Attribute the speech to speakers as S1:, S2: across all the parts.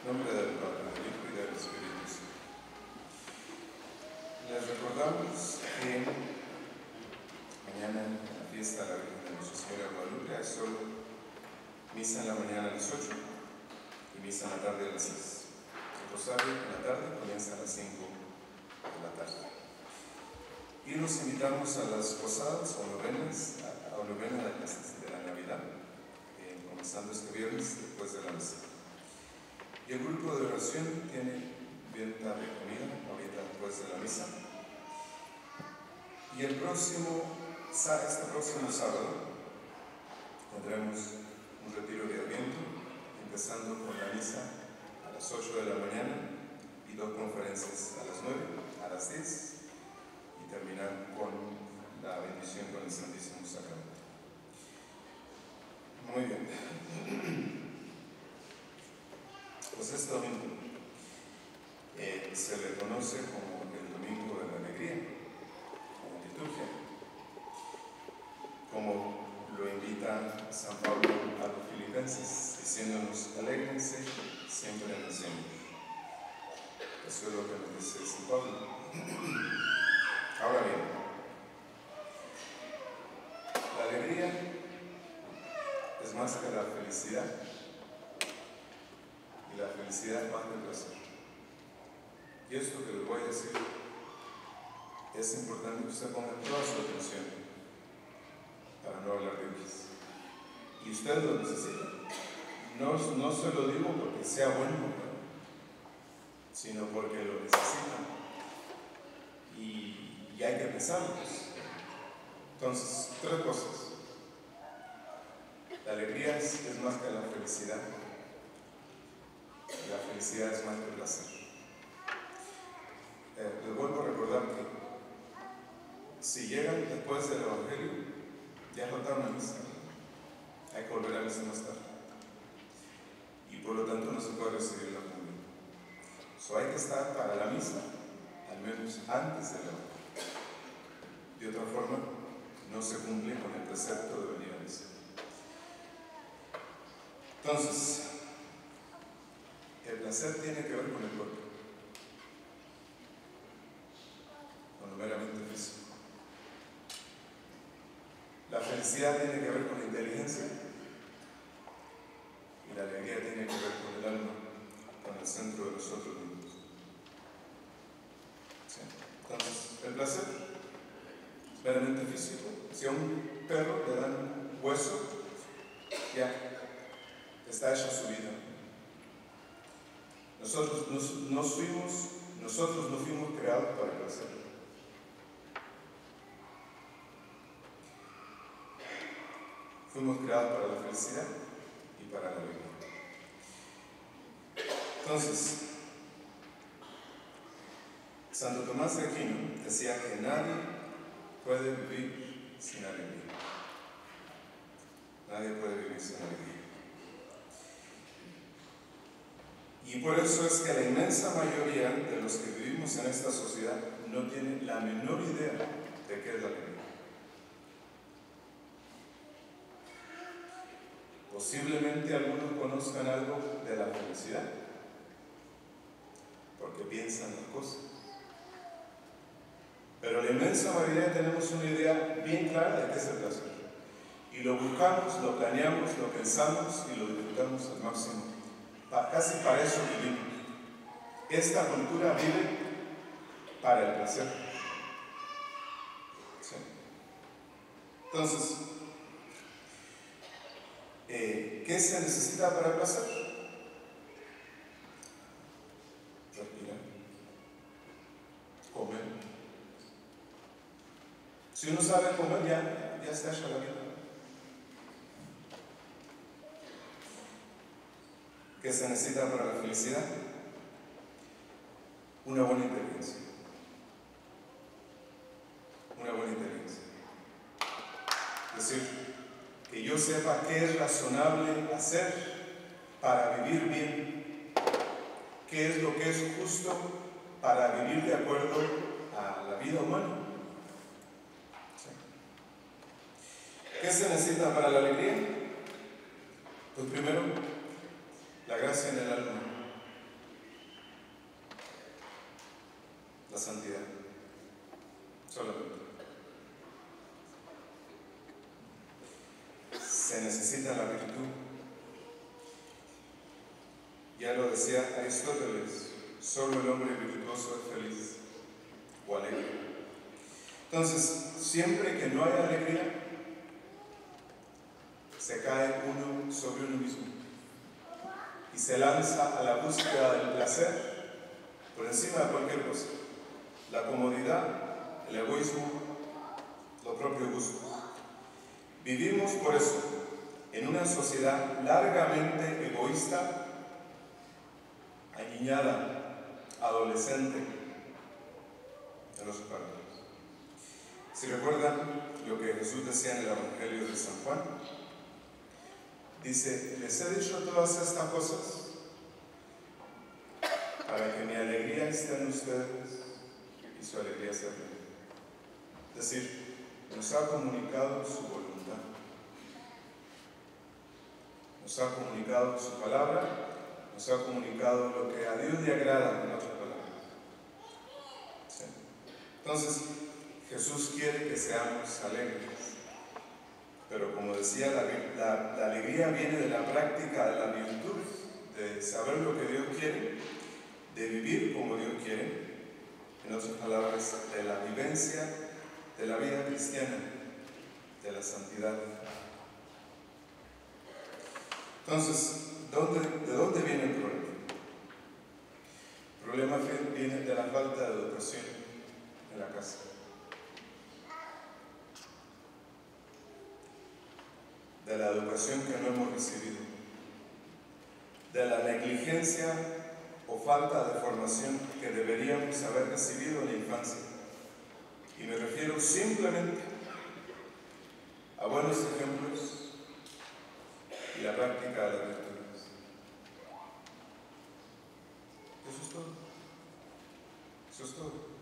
S1: nombre del Padre, del Hijo y del Espíritu Santo. Les recordamos que mañana en la fiesta de la Virgen de Nuestra Señora de Guadalupe hay solo misa en la mañana a las 8 y misa en la tarde a las 6. El rosario en la tarde comienza a las 5 de la tarde. Y nos invitamos a las posadas o novenas, a novena de la Navidad, comenzando este viernes después de la misa. Y el grupo de oración tiene venta de comida ahorita después de la misa. Y este próximo sábado tendremos un retiro de Adviento, empezando con la misa a las 8 de la mañana y 2 conferencias a las 9, a las 10 y terminar con la bendición con el Santísimo Sacramento. Muy bien. Pues este domingo se le conoce como el Domingo de la Alegría, en la liturgia, como lo invita San Pablo a los Filipenses, diciéndonos: alégrense siempre en el Señor. Eso es lo que nos dice San Pablo. Ahora bien, la alegría es más que la felicidad, y la felicidad es más que el placer. Y esto que les voy a decir es importante que usted ponga toda su atención para no hablar de Dios. Y usted lo necesita. No se lo digo porque sea bueno, sino porque lo necesita. Y hay que pensarlo. Entonces, 3 cosas. La alegría es más que la felicidad. La felicidad es más que el placer. Les vuelvo a recordar que si llegan después del Evangelio, ya faltaron a misa. Hay que volver a misa más tarde. Y por lo tanto no se puede recibir la comunión. Hay que estar para la misa, al menos antes del Evangelio. De otra forma, no se cumple con el precepto de venir a misa. Entonces, el placer tiene que ver con el cuerpo, con lo meramente físico. La felicidad tiene que ver con la inteligencia y la alegría tiene que ver con el alma, con el centro de nosotros mismos. ¿Sí? Entonces, el placer es meramente físico. Si a un perro le dan un hueso, ya está hecha su vida. Nosotros no fuimos creados para el placer. Fuimos creados para la felicidad y para la alegría. Entonces, Santo Tomás de Aquino decía que nadie puede vivir sin alegría. Nadie puede vivir sin alegría. Y por eso es que la inmensa mayoría de los que vivimos en esta sociedad no tienen la menor idea de qué es la alegría. Posiblemente algunos conozcan algo de la felicidad, porque piensan las cosas. Pero la inmensa mayoría tenemos una idea bien clara de qué es el placer. Y lo buscamos, lo planeamos, lo pensamos y lo disfrutamos al máximo. Casi para eso vivimos. Esta cultura vive para el placer. ¿Sí? Entonces, ¿qué se necesita para el placer? Respirar, comer. Si uno sabe comer, ya está hecha la vida. ¿Qué se necesita para la felicidad? Una buena inteligencia. Una buena inteligencia. Es decir, que yo sepa qué es razonable hacer para vivir bien, qué es lo que es justo para vivir de acuerdo a la vida humana. ¿Sí? ¿Qué se necesita para la alegría? Pues primero, la gracia en el alma. la santidad. Solamente. Se necesita la virtud. Ya lo decía Aristóteles, solo el hombre virtuoso es feliz o alegre. Entonces, siempre que no hay alegría, se cae uno sobre uno mismo y se lanza a la búsqueda del placer por encima de cualquier cosa. La comodidad, el egoísmo, los propios gustos. Vivimos por eso en una sociedad largamente egoísta, aniñada, adolescente en los padres. Si recuerdan lo que Jesús decía en el Evangelio de San Juan, dice: les he dicho todas estas cosas para que mi alegría esté en ustedes y su alegría sea plena. Es decir, nos ha comunicado su voluntad, nos ha comunicado su palabra, nos ha comunicado lo que a Dios le agrada, en otras palabras. ¿Sí? Entonces, Jesús quiere que seamos alegres. Pero como decía, la alegría viene de la práctica de la virtud, de saber lo que Dios quiere, de vivir como Dios quiere, en otras palabras, de la vivencia de la vida cristiana, de la santidad. Entonces, ¿de dónde viene el problema? El problema viene de la falta de educación en la casa. De la educación que no hemos recibido, de la negligencia o falta de formación que deberíamos haber recibido en la infancia. Y me refiero simplemente a buenos ejemplos y la práctica de las virtudes. Eso es todo. Eso es todo.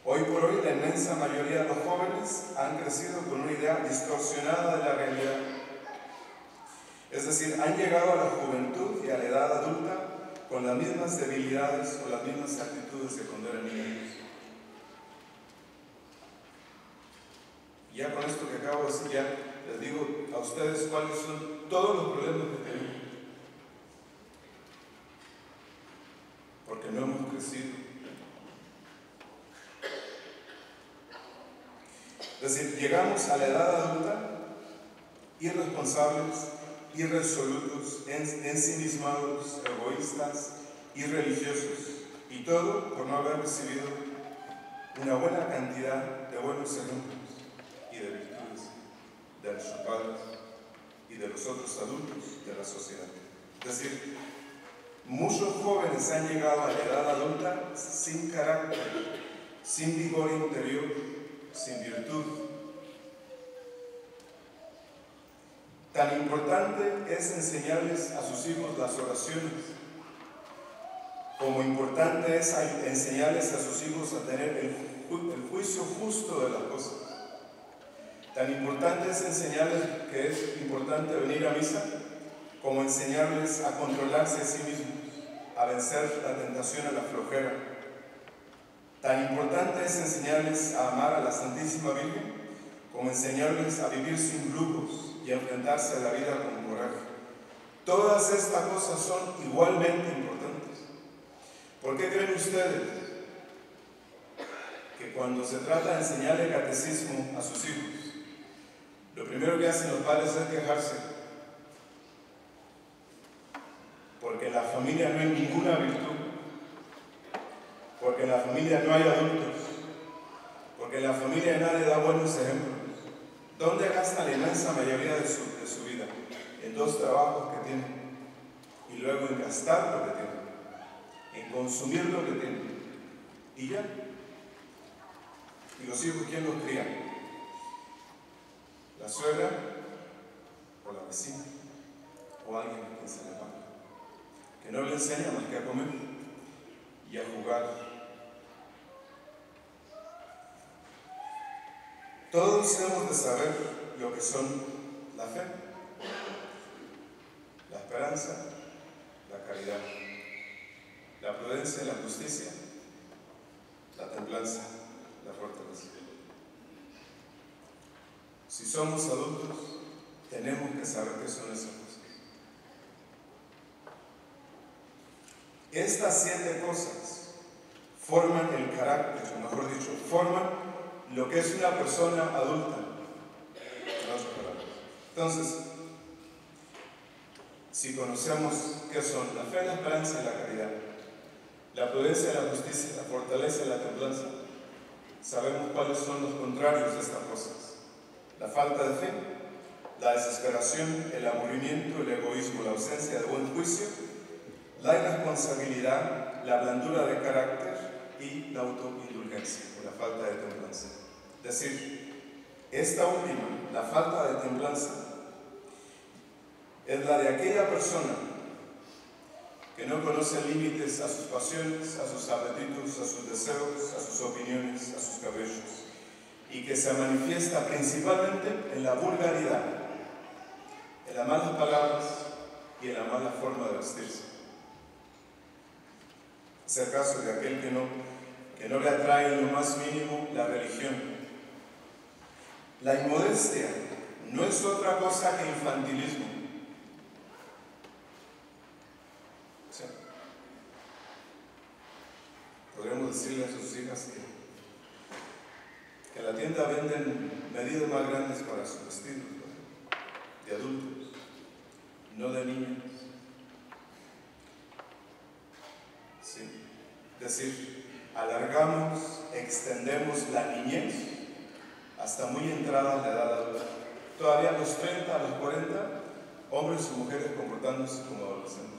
S1: Hoy por hoy, la inmensa mayoría de los jóvenes han crecido con una idea distorsionada de la realidad. Es decir, han llegado a la juventud y a la edad adulta con las mismas debilidades o las mismas actitudes de cuando eran niños. Y ya con esto que acabo de decir, ya les digo a ustedes cuáles son todos los problemas que tenemos. Porque no hemos crecido. Es decir, llegamos a la edad adulta irresponsables, irresolutos, ensimismados, egoístas, irreligiosos, y todo por no haber recibido una buena cantidad de buenos ejemplos y de virtudes de nuestros padres y de los otros adultos de la sociedad. Es decir, muchos jóvenes han llegado a la edad adulta sin carácter, sin vigor interior, sin virtud. Tan importante es enseñarles a sus hijos las oraciones, como importante es enseñarles a sus hijos a tener el juicio justo de las cosas. Tan importante es enseñarles que es importante venir a misa, como enseñarles a controlarse a sí mismos, a vencer la tentación a la flojera. Tan importante es enseñarles a amar a la Santísima Virgen, como enseñarles a vivir sin lujos y a enfrentarse a la vida con coraje. Todas estas cosas son igualmente importantes. ¿Por qué creen ustedes que cuando se trata de enseñarle catecismo a sus hijos, lo primero que hacen los padres es quejarse? Porque en la familia no hay ninguna virtud, porque en la familia no hay adultos, porque en la familia nadie da buenos ejemplos. ¿Dónde gastan la inmensa mayoría de su vida? En dos trabajos que tienen, y luego en gastar lo que tienen, en consumir lo que tienen, y ya. ¿Y los hijos quién los cría? ¿La suegra o la vecina? ¿O alguien a quien se le paga? Que no le enseña más que a comer y a jugar. Todos hemos de saber lo que son la fe, la esperanza, la caridad, la prudencia y la justicia, la templanza, la fortaleza. Si somos adultos, tenemos que saber qué son esas cosas. Estas 7 cosas forman el carácter, o mejor dicho, forman lo que es una persona adulta. Entonces, si conocemos qué son la fe, la esperanza y la caridad, la prudencia, la justicia, la fortaleza y la templanza, sabemos cuáles son los contrarios de estas cosas: la falta de fe, la desesperación, el aburrimiento, el egoísmo, la ausencia de buen juicio, la irresponsabilidad, la blandura de carácter y la autoindulgencia, o la falta de templanza. Es decir, esta última, la falta de templanza, es la de aquella persona que no conoce límites a sus pasiones, a sus apetitos, a sus deseos, a sus opiniones, a sus caprichos, y que se manifiesta principalmente en la vulgaridad, en las malas palabras y en la mala forma de vestirse. Es el caso de aquel que no le atrae en lo más mínimo la religión. La inmodestia no es otra cosa que infantilismo. O sea, podríamos decirle a sus hijas que en la tienda venden medidas más grandes para sus vestidos, ¿no? De adultos, no de niños. ¿Sí? Es decir, alargamos, extendemos la niñez hasta muy entrada la edad adulta. Todavía a los 30, a los 40, hombres y mujeres comportándose como adolescentes.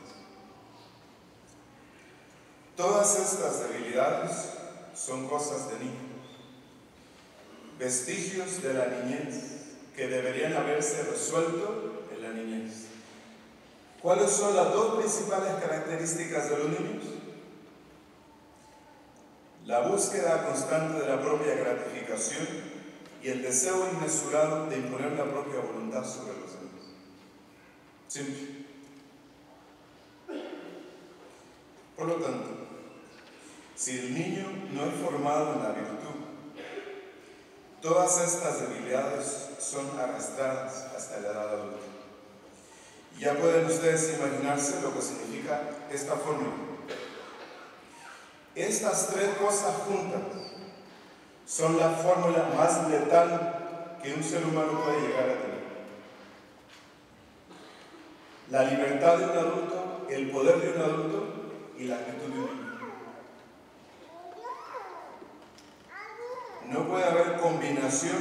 S1: Todas estas debilidades son cosas de niños, vestigios de la niñez que deberían haberse resuelto en la niñez. ¿Cuáles son las 2 principales características de los niños? La búsqueda constante de la propia gratificación y el deseo inmesurado de imponer la propia voluntad sobre los demás. Simple. Por lo tanto, si el niño no es formado en la virtud, todas estas debilidades son arrastradas hasta la edad adulta. Y ya pueden ustedes imaginarse lo que significa esta fórmula. Estas 3 cosas juntas son la fórmula más letal que un ser humano puede llegar a tener. La libertad de un adulto, el poder de un adulto y la actitud de un niño. No puede haber combinación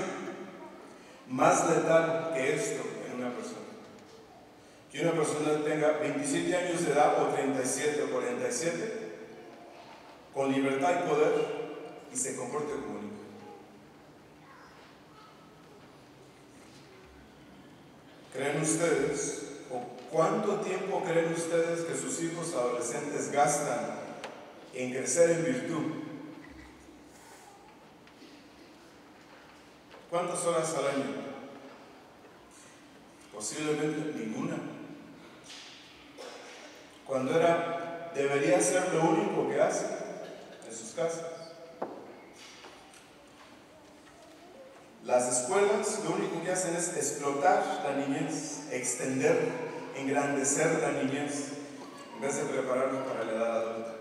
S1: más letal que esto en una persona. Que una persona tenga 27 años de edad o 37 o 47, con libertad y poder, y se comporte como niño. ¿Creen ustedes, o cuánto tiempo creen ustedes que sus hijos adolescentes gastan en crecer en virtud? ¿Cuántas horas al año? Posiblemente ninguna. Cuando debería ser lo único que hacen en sus casas. Las escuelas lo único que hacen es explotar la niñez, extender, engrandecer la niñez, en vez de prepararnos para la edad adulta.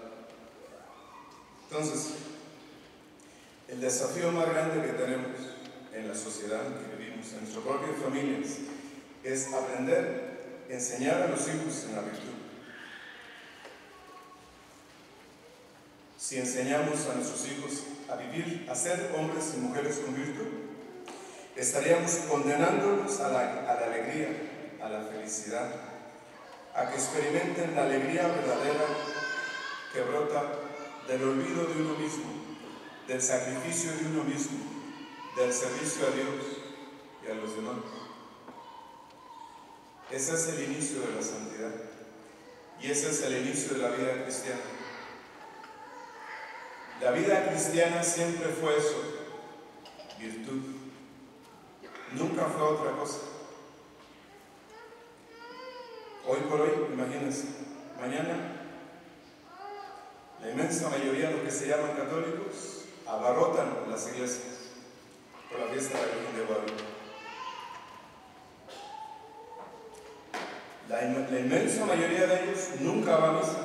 S1: Entonces, el desafío más grande que tenemos en la sociedad en que vivimos, en nuestras propias familias, es aprender, enseñar a los hijos en la virtud. Si enseñamos a nuestros hijos a vivir, a ser hombres y mujeres con virtud, estaríamos condenándolos a la alegría, a la felicidad, a que experimenten la alegría verdadera que brota del olvido de uno mismo, del sacrificio de uno mismo, del servicio a Dios y a los demás. Ese es el inicio de la santidad y ese es el inicio de la vida cristiana. La vida cristiana siempre fue eso, virtud. Nunca fue otra cosa. Hoy por hoy, imagínense, mañana la inmensa mayoría de los que se llaman católicos abarrotan las iglesias por la fiesta de la Virgen de Guadalupe. La inmensa mayoría de ellos nunca va a misa.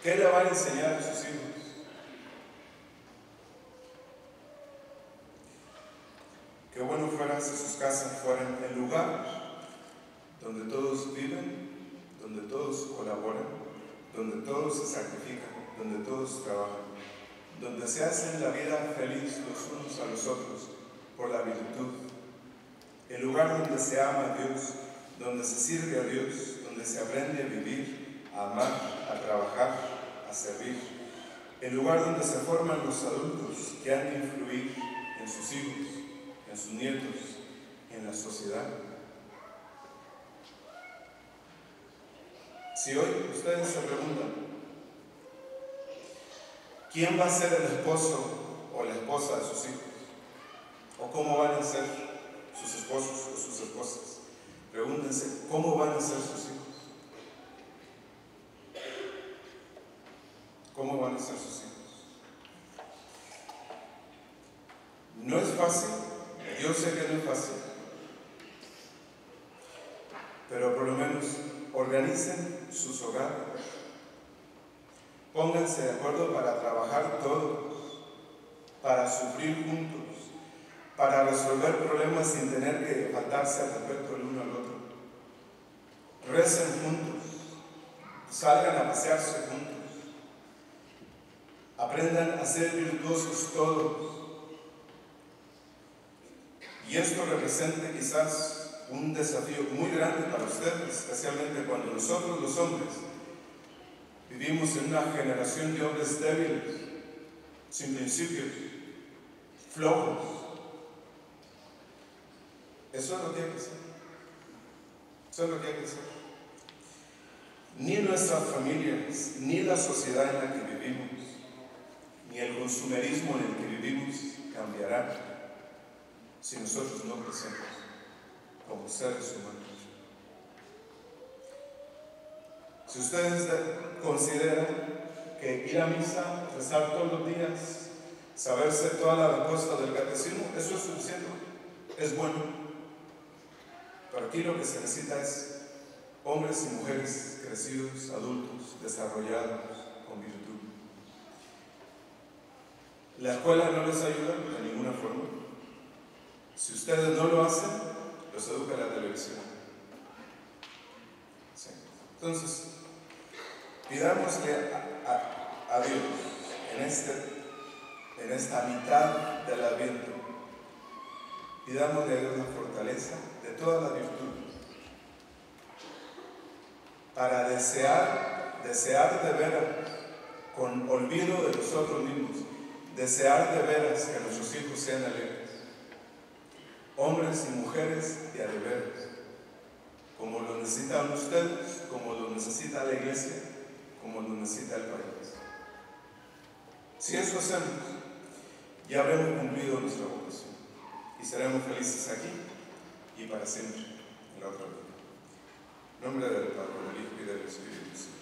S1: ¿Qué le van a enseñar a sus hijos? Qué bueno fuera si sus casas fueran el lugar donde todos viven, donde todos colaboran, donde todos se sacrifican, donde todos trabajan, donde se hacen la vida feliz los unos a los otros por la virtud. El lugar donde se ama a Dios, donde se sirve a Dios, donde se aprende a vivir, a amar, a trabajar, a servir. El lugar donde se forman los adultos que han de influir en sus hijos, en sus nietos, en la sociedad. Si hoy ustedes se preguntan, ¿quién va a ser el esposo o la esposa de sus hijos? ¿O cómo van a ser sus esposos o sus esposas? Pregúntense, ¿cómo van a ser sus hijos? ¿Cómo van a ser sus hijos? No es fácil, yo sé que no es fácil, pero por lo menos organicen sus hogares. Pónganse de acuerdo para trabajar todos, para sufrir juntos, para resolver problemas sin tener que faltarse al respeto el uno al otro. Recen juntos, salgan a pasearse juntos, aprendan a ser virtuosos todos. Y esto representa quizás un desafío muy grande para ustedes, especialmente cuando nosotros los hombres vivimos en una generación de hombres débiles, sin principios, flojos. Eso es lo que hay que hacer. Eso es lo que hay que hacer. Ni nuestras familias, ni la sociedad en la que vivimos, ni el consumerismo en el que vivimos cambiarán si nosotros no crecemos como seres humanos. Si ustedes consideran que ir a misa, rezar todos los días, saberse toda la respuesta del catecismo, eso es suficiente, es bueno. Pero aquí lo que se necesita es hombres y mujeres crecidos, adultos, desarrollados, con virtud. La escuela no les ayuda de ninguna forma. Si ustedes no lo hacen, los educa la televisión. Sí. Entonces, pidámosle a Dios en esta mitad del Adviento, pidámosle a Dios la fortaleza de toda la virtud para desear de veras, con olvido de nosotros mismos, desear de veras que nuestros hijos sean alegres, hombres y mujeres de a de veras, como lo necesitan ustedes, como lo necesita la iglesia, como lo necesita el país. Si eso hacemos, ya habremos cumplido nuestra vocación y seremos felices aquí y para siempre en la otra vida. En nombre del Padre, del Hijo y del Espíritu Santo.